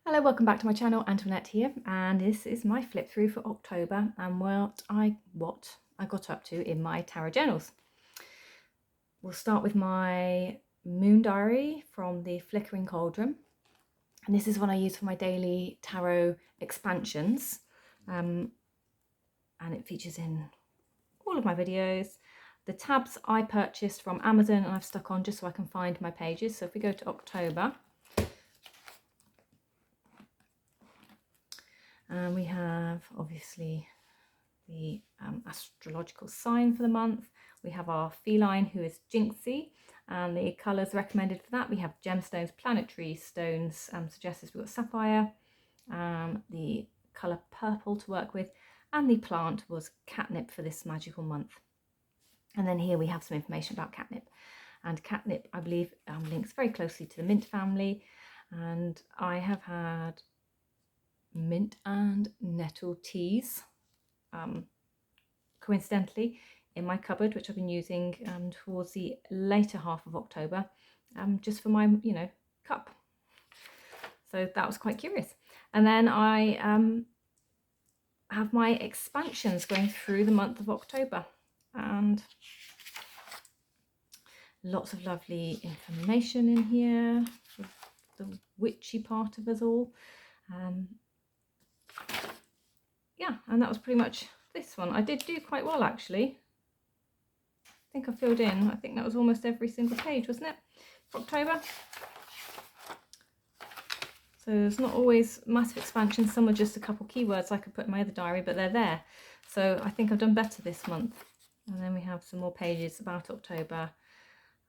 Hello, welcome back to my channel. Antoinette here, and this is my flip through for October and what I got up to in my tarot journals. We'll start with my moon diary from the FlickeringCauldron, and this is what I use for my daily tarot expansions, and it features in all of my videos. The tabs I purchased from Amazon and I've stuck on just so I can find my pages. So if we go to October, and we have obviously the astrological sign for the month. We have our feline, who is Jinxie, and the colours recommended for that. We have gemstones, planetary stones, suggested we've got sapphire, the colour purple to work with, and the plant was catnip for this magical month. And then here we have some information about catnip. And catnip, I believe, links very closely to the mint family. And I have had mint and nettle teas, coincidentally, in my cupboard, which I've been using towards the later half of October, just for my, cup. So that was quite curious. And then I have my expansions going through the month of October, and lots of lovely information in here, the witchy part of us all. Yeah, and that was pretty much this one. I did do quite well, actually. I think I filled in, I think that was almost every single page, wasn't it, for October? So there's not always massive expansions. Some are just a couple keywords I could put in my other diary, but they're there. So I think I've done better this month. And then we have some more pages about October,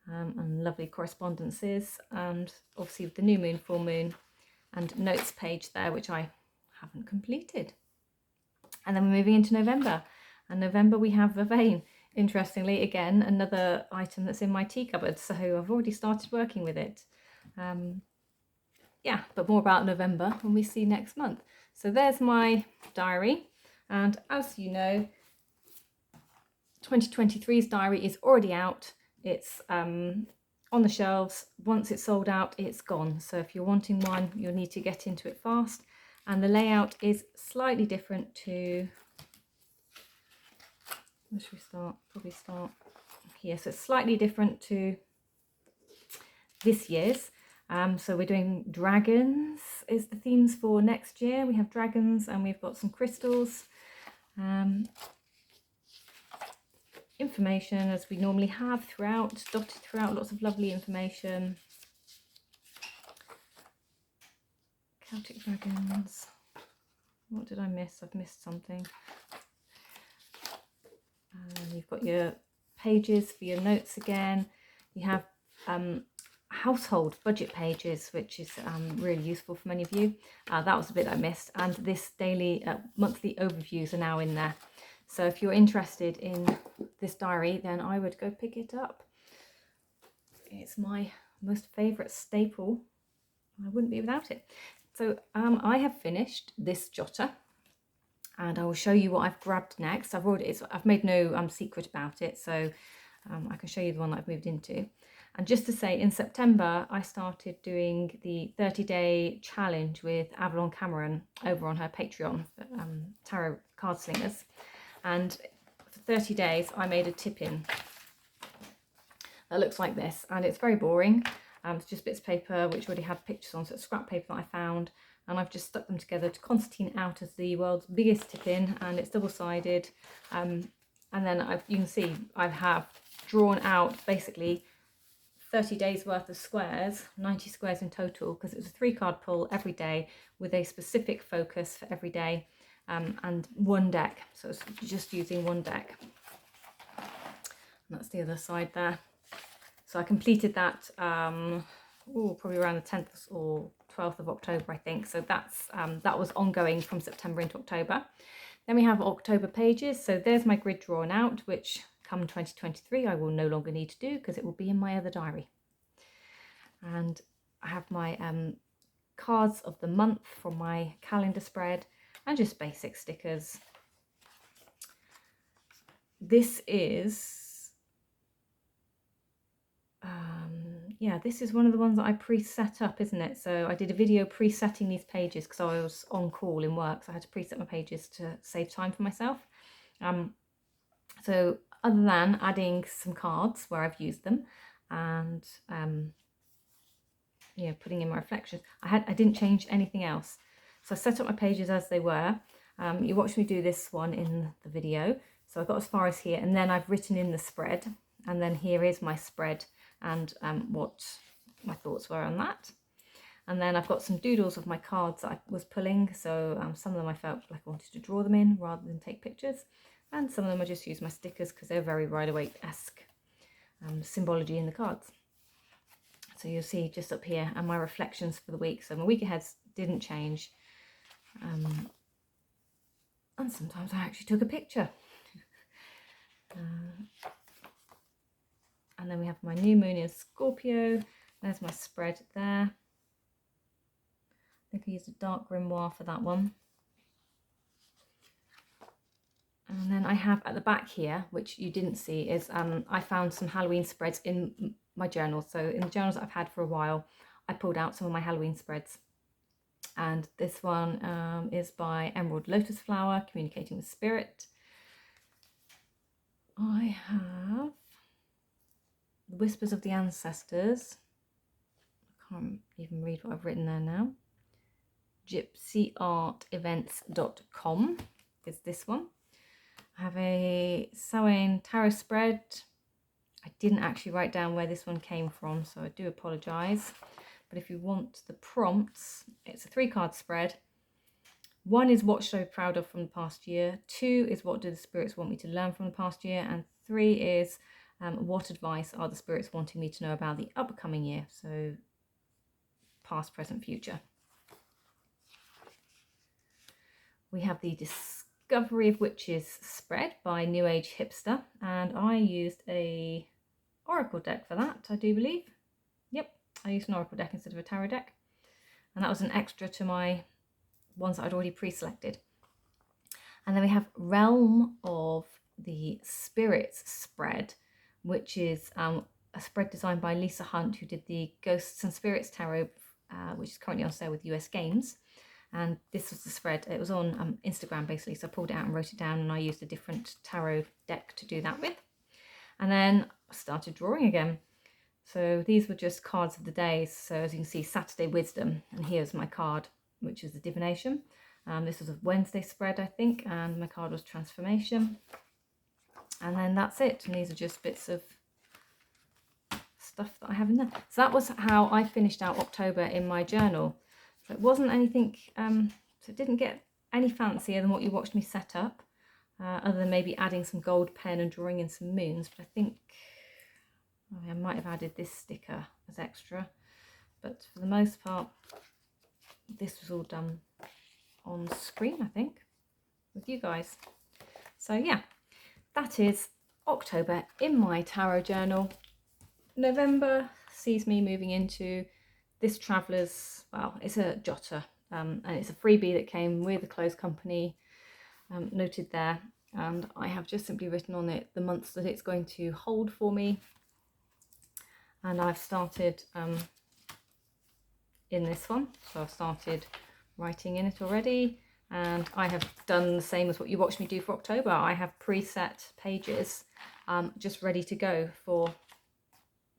and lovely correspondences, and obviously with the new moon, full moon, and notes page there, which I haven't completed. And then we're moving into November, and November we have vervain. Interestingly, again, another item that's in my tea cupboard, so I've already started working with it. Yeah, but more about November when we see next month. So there's my diary, and as you know, 2023's diary is already out. It's on the shelves. Once it's sold out, it's gone. So if you're wanting one, you'll need to get into it fast. And the layout is slightly different to, where should we start? Probably start here. So it's slightly different to this year's. So we're doing dragons is the themes for next year. We have dragons, and we've got some crystals. Information as we normally have throughout, dotted throughout, lots of lovely information. Celtic dragons. What did I miss? I've missed something. You've got your pages for your notes again. You have household budget pages, which is really useful for many of you. That was a bit I missed. And this daily, monthly overviews are now in there. So if you're interested in this diary, then I would go pick it up. It's my most favourite staple. I wouldn't be without it. So I have finished this jotter, and I will show you what I've grabbed next. I've made no secret about it, so I can show you the one that I've moved into. And just to say, in September, I started doing the 30-day challenge with Avalon Cameron over on her Patreon, Tarot Card Slingers. And for 30 days, I made a tip-in that looks like this, and it's very boring. It's just bits of paper which already had pictures on, so it's scrap paper that I found, and I've just stuck them together to concertina out as the world's biggest tip-in, and it's double-sided. And then you can see I have drawn out basically 30 days worth of squares, 90 squares in total, because it was a 3-card pull every day with a specific focus for every day, and one deck. So it's just using one deck. And that's the other side there. So I completed that probably around the 10th or 12th of October, I think. So that was ongoing from September into October. Then we have October pages. So there's my grid drawn out, which come 2023 I will no longer need to do because it will be in my other diary. And I have my cards of the month from my calendar spread, and just basic stickers. This is yeah, this is one of the ones that I pre-set up, isn't it? So I did a video pre-setting these pages because I was on call in work, so I had to pre-set my pages to save time for myself. So other than adding some cards where I've used them and you know, putting in my reflections, I didn't change anything else. So I set up my pages as they were. You watched me do this one in the video. So I got as far as here, and then I've written in the spread, and then here is my spread and what my thoughts were on that. And then I've got some doodles of my cards that I was pulling. So some of them I felt like I wanted to draw them in rather than take pictures. And some of them I just used my stickers because they're very Rider-Waite-esque symbology in the cards. So you'll see just up here, and my reflections for the week. So my week aheads didn't change. And sometimes I actually took a picture. And then we have my new moon in Scorpio. There's my spread there. I think I used a dark grimoire for that one. And then I have at the back here, which you didn't see, is I found some Halloween spreads in my journal. So in the journals that I've had for a while, I pulled out some of my Halloween spreads. And this one is by Emerald Lotus Flower, Communicating with Spirit. I have The Whispers of the Ancestors. I can't even read what I've written there now. gypsyartevents.com is this one. I have a Samhain Tarot spread. I didn't actually write down where this one came from, so I do apologise. But if you want the prompts, it's a 3-card spread. 1 is what should I be proud of from the past year. 2 is what do the spirits want me to learn from the past year. And 3 is what advice are the spirits wanting me to know about the upcoming year. So past, present, future. We have the Discovery of Witches spread by New Age Hipster. And I used a Oracle deck for that, I do believe. Yep, I used an Oracle deck instead of a tarot deck. And that was an extra to my ones that I'd already pre-selected. And then we have Realm of the Spirits spread, which is a spread designed by Lisa Hunt, who did the Ghosts and Spirits Tarot, which is currently on sale with US Games. And this was the spread. It was on Instagram basically, so I pulled it out and wrote it down, and I used a different tarot deck to do that with. And then I started drawing again. So these were just cards of the day. So as you can see, Saturday Wisdom, and here's my card, which is the divination. This was a Wednesday spread, I think, and my card was transformation. And then that's it. And these are just bits of stuff that I have in there. So that was how I finished out October in my journal. So it wasn't anything, so it didn't get any fancier than what you watched me set up, other than maybe adding some gold pen and drawing in some moons. But I think I might have added this sticker as extra. But for the most part, this was all done on screen, I think, with you guys. So yeah, that is October in my tarot journal. November sees me moving into this Traveller's, well, it's a jotter, and it's a freebie that came with a closed company, noted there, and I have just simply written on it the months that it's going to hold for me. And I've started in this one, so I've started writing in it already, and I have done the same as what you watched me do for October. I have preset pages just ready to go for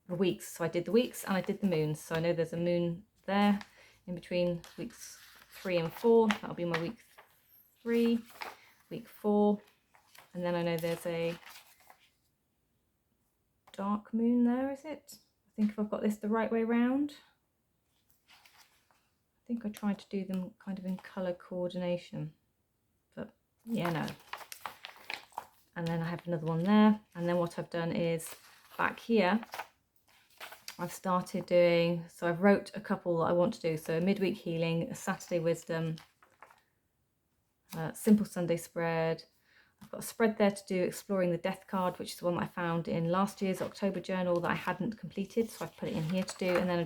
the weeks. So I did the weeks and I did the moons. So I know there's a moon there in between weeks 3 and 4. That'll be my week 3, week 4, and then I know there's a dark moon there, is it? I think if I've got this the right way round. I think I tried to do them kind of in colour coordination, but yeah, no. And then I have another one there, and then what I've done is back here I've started doing, so I've wrote a couple that I want to do. So midweek healing, a Saturday wisdom, simple Sunday spread. I've got a spread there to do exploring the death card, which is the one that I found in last year's October journal that I hadn't completed, so I've put it in here to do. And then I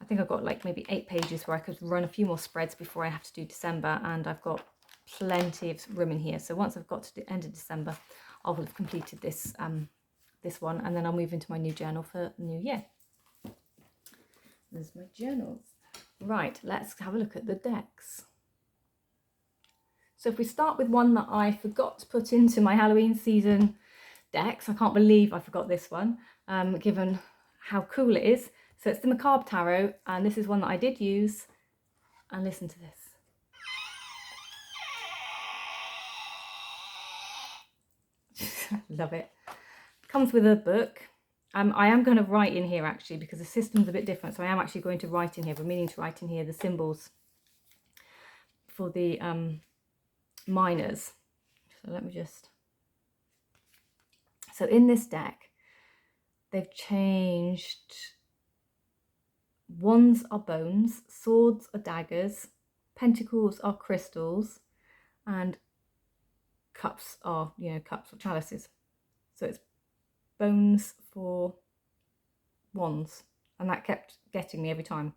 think I've got like maybe 8 pages where I could run a few more spreads before I have to do December, and I've got plenty of room in here. So once I've got to the end of December, I will have completed this this one, and then I'll move into my new journal for the new year. There's my journals. Right, let's have a look at the decks. So if we start with one that I forgot to put into my Halloween season decks, I can't believe I forgot this one, given how cool it is. So it's the Macabre Tarot, and this is one that I did use, and listen to this. Love it. Comes with a book. I am going to write in here actually, because the system's a bit different, so I am actually going to write in here. We're meaning to write in here the symbols for the minors. So let me just... So in this deck, they've changed... Wands are bones, swords are daggers, pentacles are crystals, and cups are, cups or chalices. So it's bones for wands, and that kept getting me every time,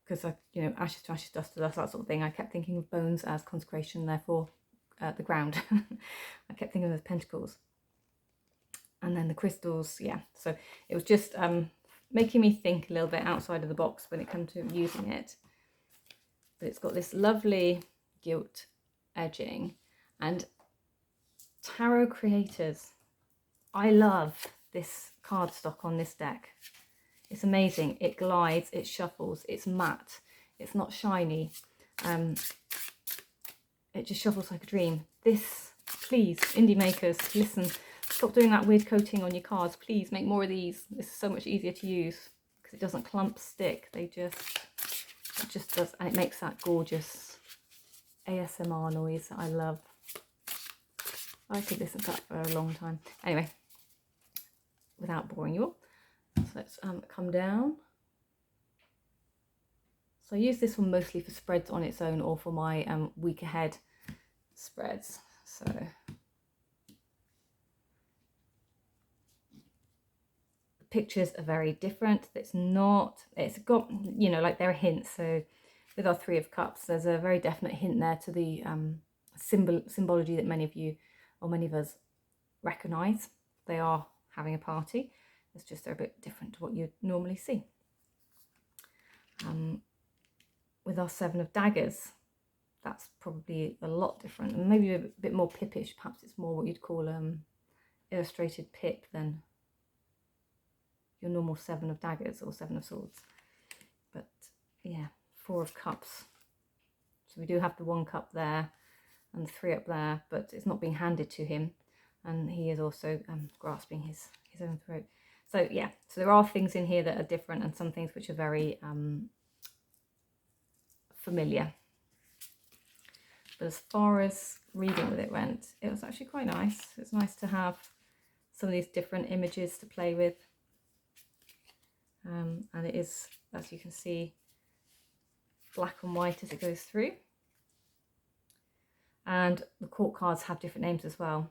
because ashes to ashes, dust to dust, that sort of thing. I kept thinking of bones as consecration, therefore the ground. I kept thinking of pentacles, and then the crystals. Yeah, so it was just making me think a little bit outside of the box when it comes to using it. But it's got this lovely gilt edging, and tarot creators, I love this cardstock on this deck. It's amazing. It glides, it shuffles, it's matte, it's not shiny. It just shuffles like a dream. This, please, indie makers, listen, stop doing that weird coating on your cards. Please make more of these. This is so much easier to use because it doesn't clump stick. It just does, and it makes that gorgeous ASMR noise that I love. I could listen to that for a long time. Anyway, without boring you all, so let's come down. So I use this one mostly for spreads on its own, or for my week ahead spreads. So the pictures are very different. It's got, like there are hints. So with our Three of Cups, there's a very definite hint there to the symbology that many of you, or many of us, recognise. They are having a party. It's just they're a bit different to what you normally see. With our Seven of Daggers, that's probably a lot different, and maybe a bit more pippish. Perhaps it's more what you'd call illustrated pip than your normal Seven of Daggers or Seven of Swords. But yeah, Four of Cups. So we do have the one cup there and the three up there, but it's not being handed to him, and he is also grasping his own throat. So yeah, so there are things in here that are different, and some things which are very familiar. But as far as reading with it went, it was actually quite nice. It's nice to have some of these different images to play with. And it is, as you can see, black and white as it goes through. And the court cards have different names as well.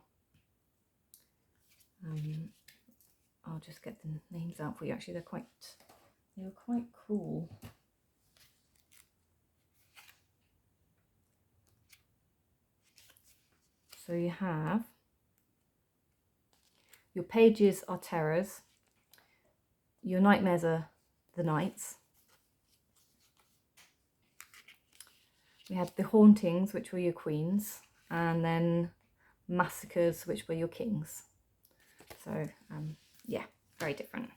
I'll just get the names out for you. Actually, they were quite cool. So you have your pages are terrors, your nightmares are the knights. We had the hauntings, which were your queens, and then massacres, which were your kings. So yeah, very different.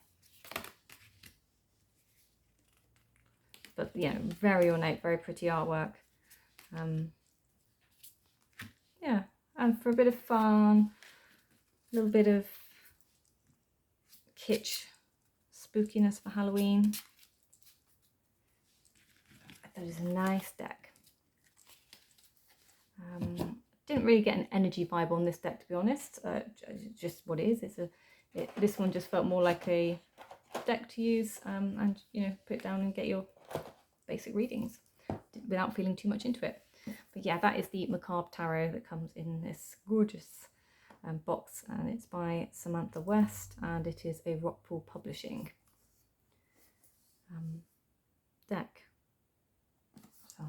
But very ornate, very pretty artwork. Yeah, and for a bit of fun, a little bit of kitsch spookiness for Halloween. That is a nice deck. Didn't really get an energy vibe on this deck, to be honest. Just what it is. This one just felt more like a deck to use and put it down and get your basic readings without feeling too much into it. But yeah, that is the Macabre Tarot that comes in this gorgeous box, and it's by Samantha West, and it is a Rockpool Publishing deck. So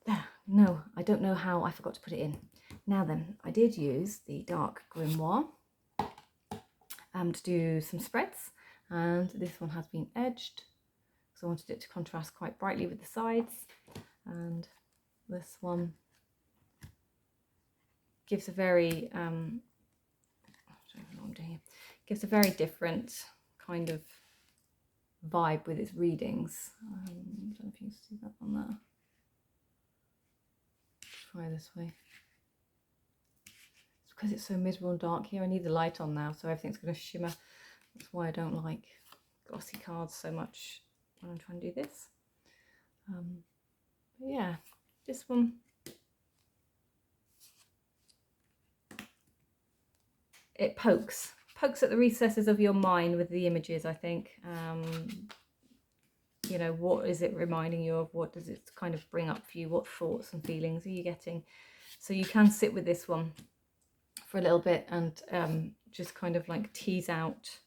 there. No, I don't know how I forgot to put it in. Now then, I did use the Dark Grimoire to do some spreads, And this one has been edged because I wanted it to contrast quite brightly with the sides. And this one gives a very, I don't know what I'm doing here. Gives a very different kind of vibe with its readings. I don't know if you can see that on there. Try this way. It's because it's so miserable and dark here. I need the light on now, so everything's going to shimmer. That's why I don't like glossy cards so much when I'm trying to do this. But yeah, this one. It pokes at the recesses of your mind with the images, I think. You know, what is it reminding you of? What does it kind of bring up for you? What thoughts and feelings are you getting? So you can sit with this one for a little bit and just kind of like tease out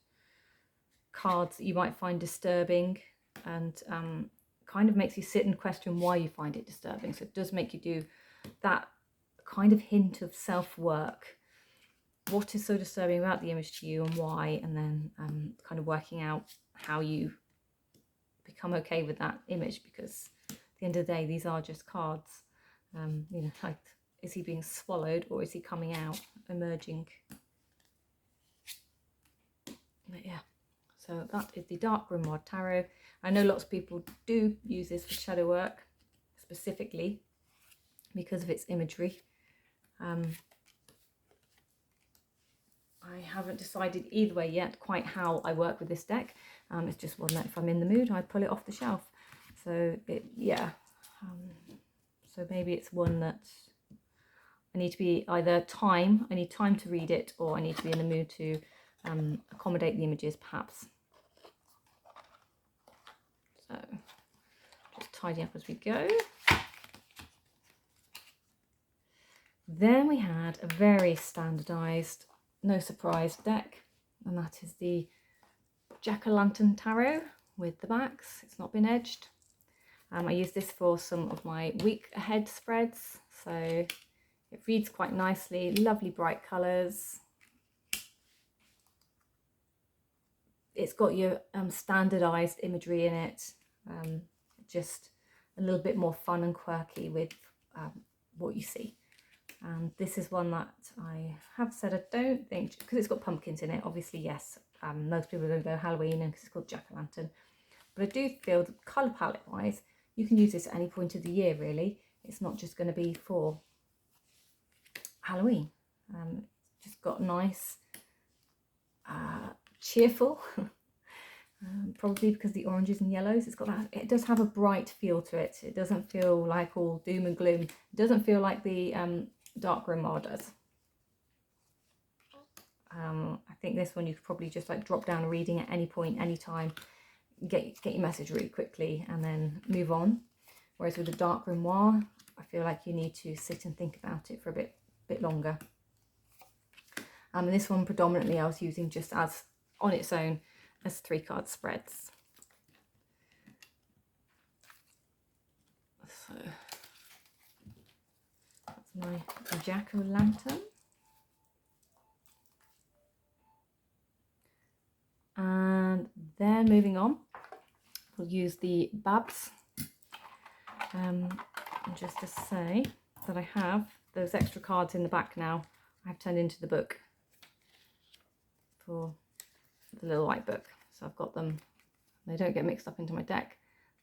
cards that you might find disturbing, and kind of makes you sit and question why you find it disturbing. So it does make you do that kind of hint of self-work. What is so disturbing about the image to you and why, and then kind of working out how you become okay with that image, because at the end of the day, these are just cards. You know, like, is he being swallowed or is he coming out, emerging? But yeah, so that is the Dark Grimoire Tarot. I know lots of people do use this for shadow work specifically because of its imagery. I haven't decided either way yet quite how I work with this deck. It's just one that if I'm in the mood, I pull it off the shelf. So yeah. So maybe it's one that I need to be either I need time to read it, or I need to be in the mood to accommodate the images perhaps. So just tidy up as we go. Then we had a very standardized, no surprise deck, and that is the Jack-o'-lantern tarot with the backs. It's not been edged. I use this for some of my week ahead spreads, so it reads quite nicely. Lovely bright colours. It's got your standardized imagery in it, just a little bit more fun and quirky with what you see. And this is one that I have said I don't think, because it's got pumpkins in it, obviously, yes, most people are going to go Halloween and because it's called Jack-o'-lantern. But I do feel that colour palette wise, you can use this at any point of the year, really. It's not just going to be for Halloween. Just got nice, cheerful, probably because the oranges and yellows, it's got that, it does have a bright feel to it. It doesn't feel like all doom and gloom. It doesn't feel like the Dark Grimoire does. I think this one you could probably just like drop down a reading at any point, any time, get your message really quickly and then move on. Whereas with the Dark Grimoire, I feel like you need to sit and think about it for a bit longer. And this one predominantly I was using just as on its own as 3-card spreads. So that's my Jack-o'-lantern. And then moving on, we'll use the Babs. And just to say that I have those extra cards in the back now, I've turned into the book for the little white book. So I've got them, they don't get mixed up into my deck.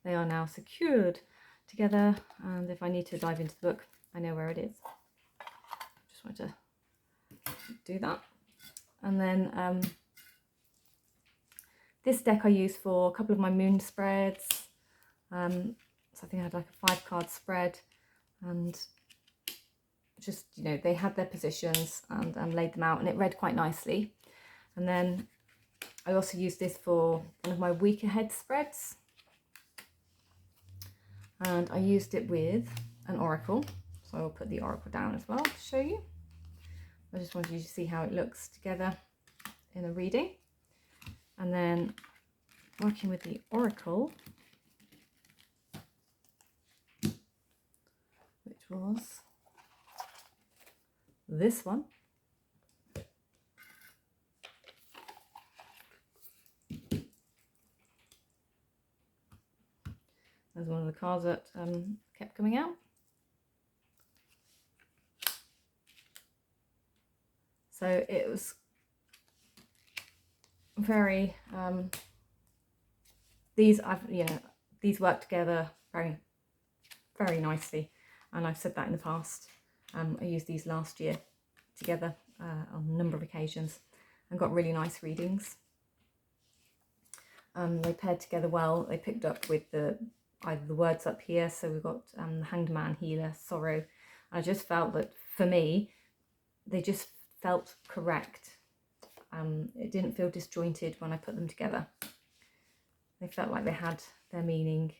They are now secured together, and if I need to dive into the book, I know where it is. Just wanted to do that. And then this deck I use for a couple of my moon spreads. So I think I had like a 5-card spread, and just, you know, they had their positions and laid them out, and it read quite nicely. And then I also used this for one of my week ahead spreads, and I used it with an oracle, so I'll put the oracle down as well to show you. I just wanted you to see how it looks together in a reading. And then working with the oracle, which was this one. There's one of the cards that kept coming out. So it was very, these work together very nicely, and I've said that in the past. I used these last year together on a number of occasions and got really nice readings. They paired together well. They picked up with either the words up here, so we've got Hanged Man, Healer, Sorrow. I just felt that for me, they just felt correct. It didn't feel disjointed when I put them together. They felt like they had their meaning.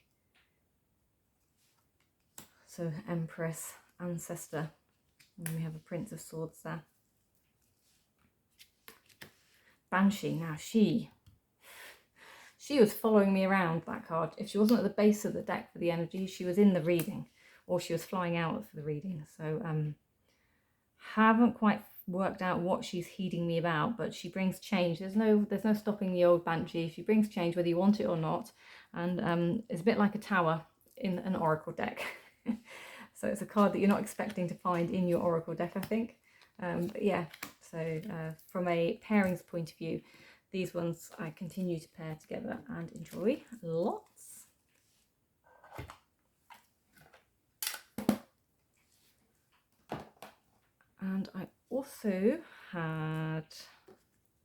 So Empress, Ancestor, and then we have a Prince of Swords there. Banshee. Now she was following me around, that card. If she wasn't at the base of the deck for the energy, she was in the reading, or she was flying out for the reading. So haven't quite worked out what she's heeding me about, but she brings change. There's no stopping the old Banshee. She brings change whether you want it or not, and it's a bit like a tower in an Oracle deck. So it's a card that you're not expecting to find in your Oracle deck, I think. But yeah, so from a pairings point of view, these ones I continue to pair together and enjoy lots. And I also had,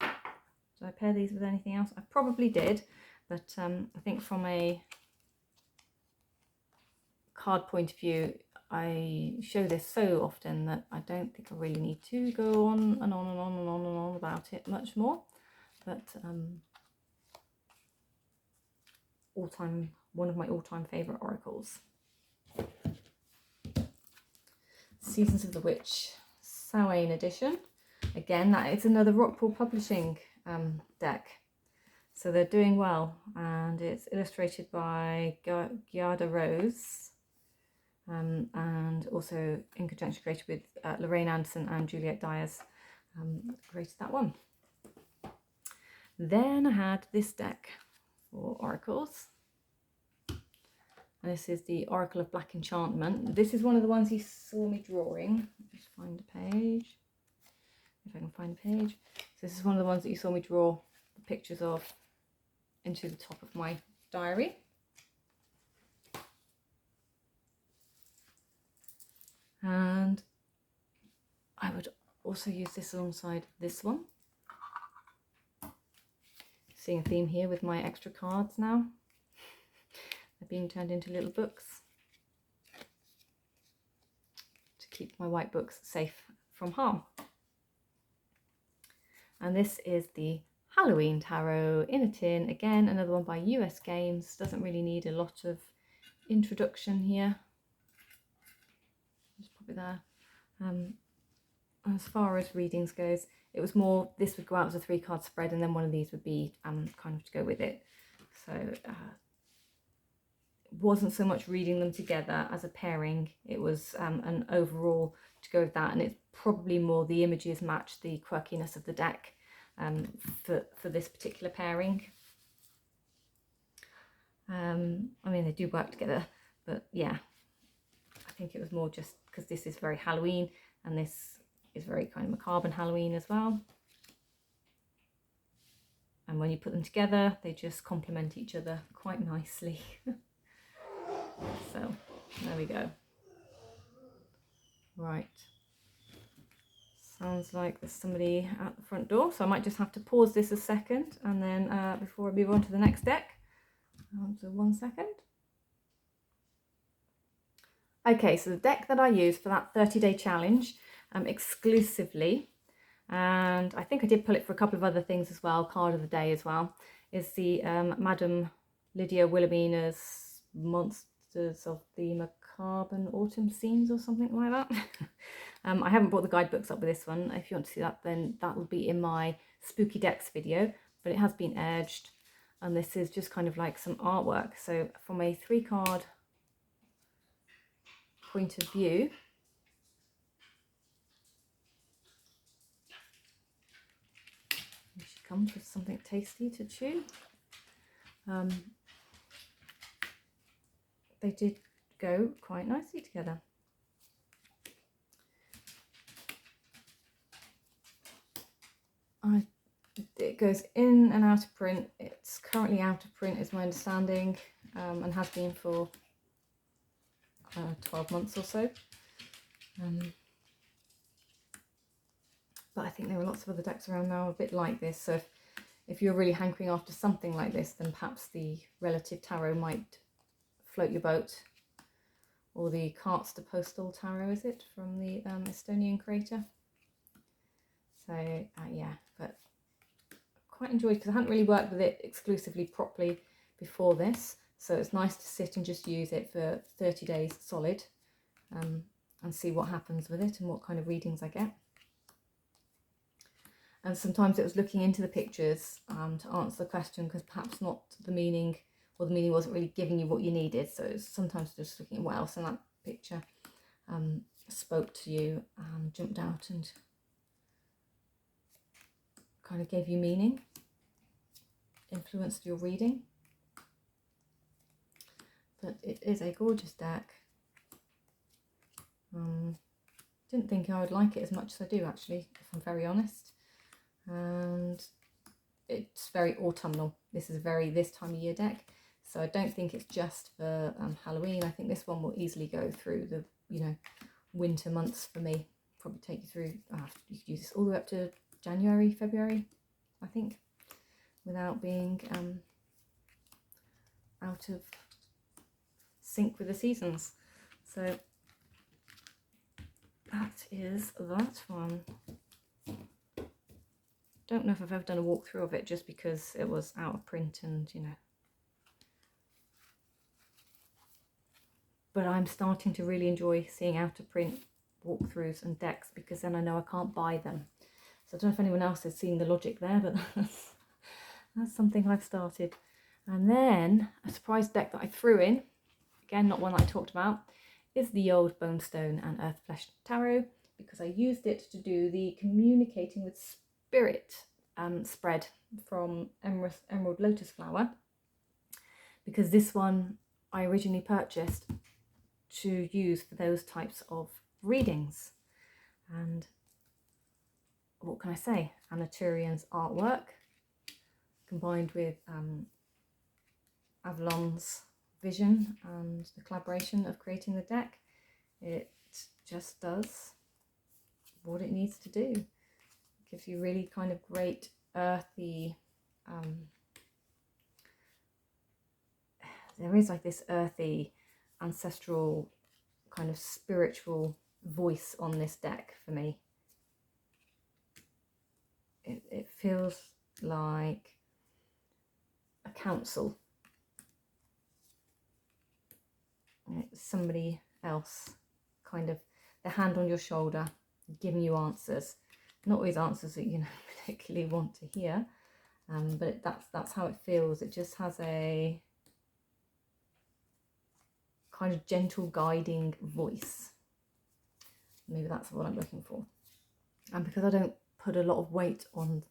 did I pair these with anything else? I probably did, but I think from a card point of view, I show this so often that I don't think I really need to go on and on and on and on and on about it much more. But one of my all-time favourite oracles. Seasons of the Witch, Samhain edition. Again, that is another Rockpool Publishing deck. So they're doing well, and it's illustrated by Giada Rose, and also in conjunction created with Lorraine Anderson and Juliet Dyers, created that one. Then I had this deck for oracles, and this is the Oracle of Blank Enchantment. This is one of the ones you saw me drawing. Just find a page, if I can find a page. So this is one of the ones that you saw me draw the pictures of into the top of my diary. And I would also use this alongside this one. Seeing a theme here with my extra cards now. They're being turned into little books to keep my white books safe from harm. And this is the Halloween Tarot in a tin. Again, another one by US Games. Doesn't really need a lot of introduction here. Just pop it there. As far as readings goes, it was more, this would go out as a 3-card spread, and then one of these would be kind of to go with it. So it wasn't so much reading them together as a pairing. It was an overall to go with that, and it's probably more the images match the quirkiness of the deck for this particular pairing. I mean, they do work together, but yeah, I think it was more just because this is very Halloween, and this is very kind of macabre and Halloween as well. And when you put them together, they just complement each other quite nicely. So there we go. Right. Sounds like there's somebody at the front door, so I might just have to pause this a second, and then before I move on to the next deck. So 1 second. Okay, so the deck that I used for that 30-day challenge exclusively, and I think I did pull it for a couple of other things as well, card of the day as well, is the Madame Lydia Wilhelmina's Monsters of the Macabre and Autumn Scenes or something like that. I haven't brought the guidebooks up with this one. If you want to see that, then that will be in my Spooky Decks video, but it has been edged, and this is just kind of like some artwork. So from a 3-card point of view, she comes with something tasty to chew. they did go quite nicely together. It goes in and out of print. It's currently out of print is my understanding, and has been for 12 months or so. But I think there are lots of other decks around now a bit like this, so if you're really hankering after something like this, then perhaps the Relative Tarot might float your boat, or the Carts to Postal Tarot, is it, from the Estonian creator. So yeah, but quite enjoyed, because I hadn't really worked with it exclusively properly before this, so it's nice to sit and just use it for 30 days solid, and see what happens with it and what kind of readings I get. And sometimes it was looking into the pictures to answer the question, because perhaps not the meaning, or the meaning wasn't really giving you what you needed. So it's sometimes just looking at what else in that picture spoke to you and jumped out and kind of gave you meaning, influenced your reading. But it is a gorgeous deck. Didn't think I would like it as much as I do, actually, if I'm very honest. And it's very autumnal. This is a very this time of year deck, so I don't think it's just for Halloween. I think this one will easily go through the winter months for me. Probably take you through, you could use this all the way up to January, February, I think, without being out of sync with the seasons. So that is that one. Don't know if I've ever done a walkthrough of it, just because it was out of print and but I'm starting to really enjoy seeing out of print walkthroughs and decks, because then I know I can't buy them. So I don't know if anyone else has seen the logic there, but that's something I've started. And then a surprise deck that I threw in, again not one that I talked about, is the old Bonestone and Earthflesh Tarot, because I used it to do the Communicating with Spirit spread from Emerald Lotus Flower, because this one I originally purchased to use for those types of readings. And what can I say? Anaturian's artwork combined with Avalon's vision and the collaboration of creating the deck, it just does what it needs to do. It gives you really kind of great earthy, there is like this earthy ancestral kind of spiritual voice on this deck for me. It feels like a counsel. It's somebody else, kind of the hand on your shoulder, giving you answers. Not always answers that you particularly want to hear, but that's how it feels. It just has a kind of gentle guiding voice. Maybe that's what I'm looking for. And because I don't put a lot of weight on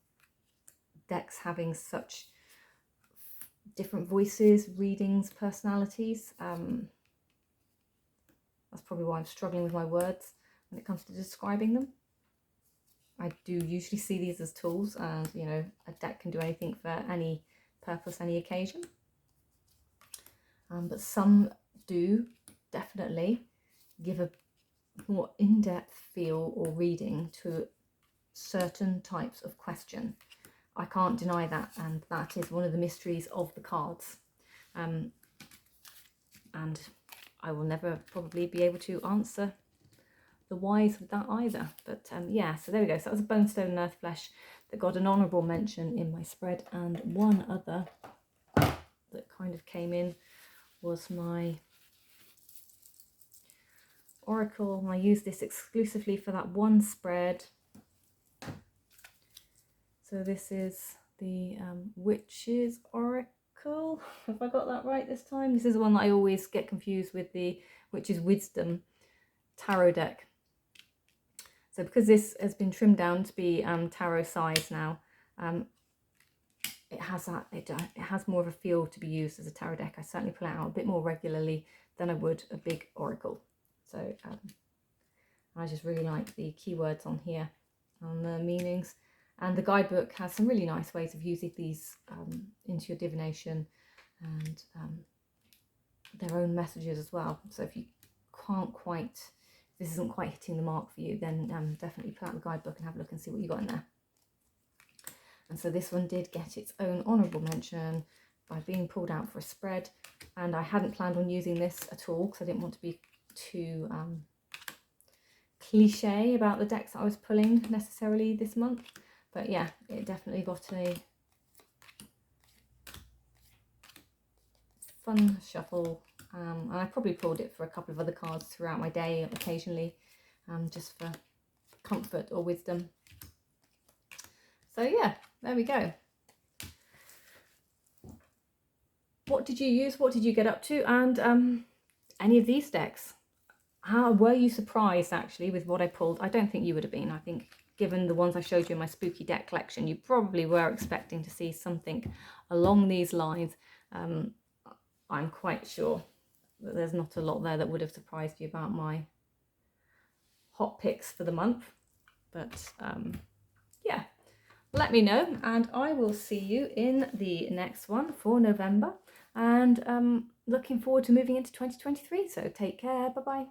decks having such different voices, readings, personalities, that's probably why I'm struggling with my words when it comes to describing them. I do usually see these as tools, and a deck can do anything for any purpose, any occasion. But some do definitely give a more in-depth feel or reading to certain types of question. I can't deny that, and that is one of the mysteries of the cards. And I will never probably be able to answer the whys with that either. But yeah, so there we go. So that was a Bonestone Earthflesh that got an honourable mention in my spread, and one other that kind of came in was my Oracle, and I used this exclusively for that one spread. So this is the Witch's Oracle. Have I got that right this time? This is the one that I always get confused with, the Witch's Wisdom tarot deck. So because this has been trimmed down to be tarot size now, it has that, it has more of a feel to be used as a tarot deck. I certainly pull it out a bit more regularly than I would a big oracle. So I just really like the keywords on here and the meanings. And the guidebook has some really nice ways of using these into your divination and their own messages as well. So if you can't quite, if this isn't quite hitting the mark for you, then definitely pull out the guidebook and have a look and see what you got in there. And so this one did get its own honourable mention by being pulled out for a spread. And I hadn't planned on using this at all because I didn't want to be too cliche about the decks that I was pulling necessarily this month. But yeah, it definitely got a fun shuffle. And I probably pulled it for a couple of other cards throughout my day occasionally, just for comfort or wisdom. So yeah, there we go. What did you use? What did you get up to? And any of these decks? How were you surprised actually with what I pulled? I don't think you would have been. I think given the ones I showed you in my spooky deck collection, you probably were expecting to see something along these lines. I'm quite sure that there's not a lot there that would have surprised you about my hot picks for the month. But yeah, let me know and I will see you in the next one for November. And looking forward to moving into 2023. So take care. Bye-bye.